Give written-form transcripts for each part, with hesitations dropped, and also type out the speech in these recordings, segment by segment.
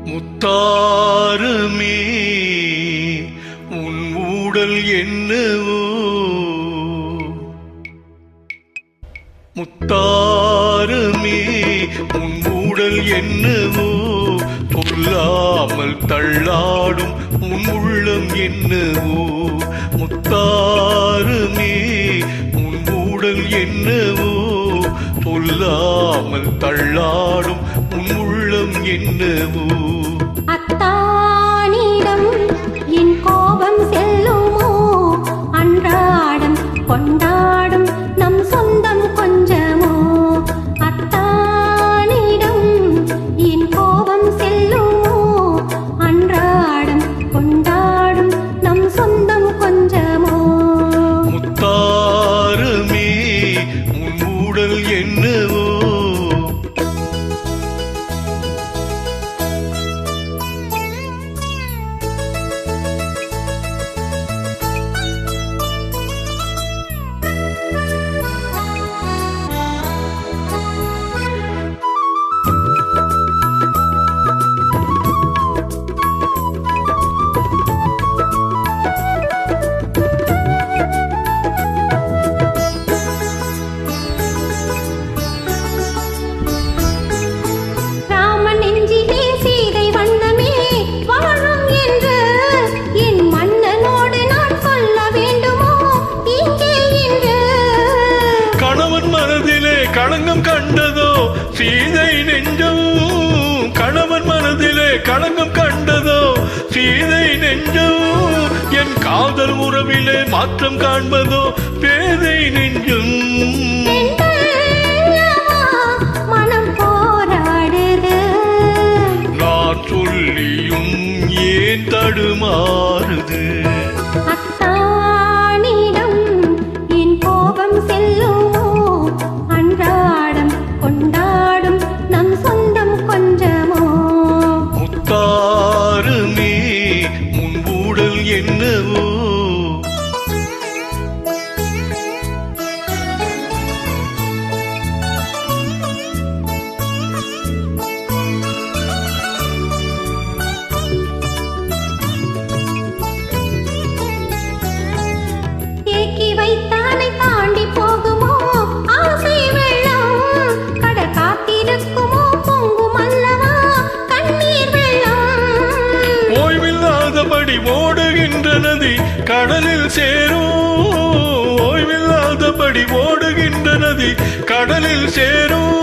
முத்தாரமே உன் ஊடல் என்னவோ, முத்தாரமே உன் ஊடல் என்னவோ, சொல்லாமல் தள்ளாடும் உன் உள்ளம் என்னவோ. முத்தாரமே உன் ஊடல் என்னவோ, சொல்லாமல் தள்ளாடும் உன் உள்ளம் என்னவோ. அத்தானிடம் என் கோபம் செல்லுமோ, அன்றாடம் கொண்டாடும் நம் சொந்தம் கொஞ்சமோ. அத்தானிடம் என் கோபம் செல்லுமோ, அன்றாடம் கொண்டாடும் நம் சொந்தம் கொஞ்சமோ. முத்தாரமே உன் ஊடல் என்னவோ. களங்கம் கண்டதோ சீதை நெஞ்சம், கணவன் மனதிலே களங்கம் கண்டதோ சீதை நெஞ்சம். என் காதல் உறவிலே மாற்றம் காண்பதோ பேதை நெஞ்சம். மனம் போராடுது, நான் சொல்லியும் ஏன் தடுமாறுது. அத்தானிடம் என் கோபம் செல்லுமோ, அன்றாடம் கொண்டாடும் நம் சொந்தம் கொஞ்சமோ. முத்தாரமே உன் ஊடல் என்னவோ. தேக்கி வைத்தானை தாண்டி போகுமோ ஆசை வெள்ளம், கடல் காத்திருக்குமோ பொங்கும் அல்லவா கண்ணீர் வெள்ளம். ஓய்வில்லாதபடி ஓடுகின்ற நதி கடலில் சேரும், ஓய்வில்லாதபடி ஓடுகின்ற நதி கடலில் சேரும்.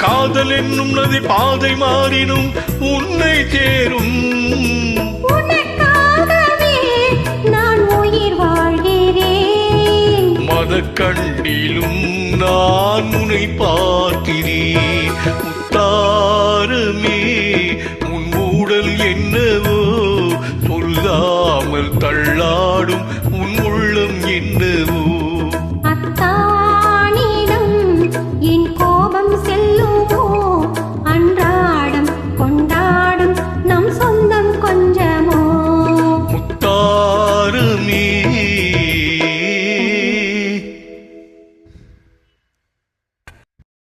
காதல் என்னும் நதி பாதை மாறினும் உன்னை சேரும். உனக்காகவே நான் உயிர் வாழ்கிறேன், மதக்கண்ணிலும் நான் உன்னை பார்க்கிறேன். முத்தாரமே உன் ஊடல் என்னவோ, சொல்லாமல் தள்ளாடும் உன் உள்ளம் என்னவோ.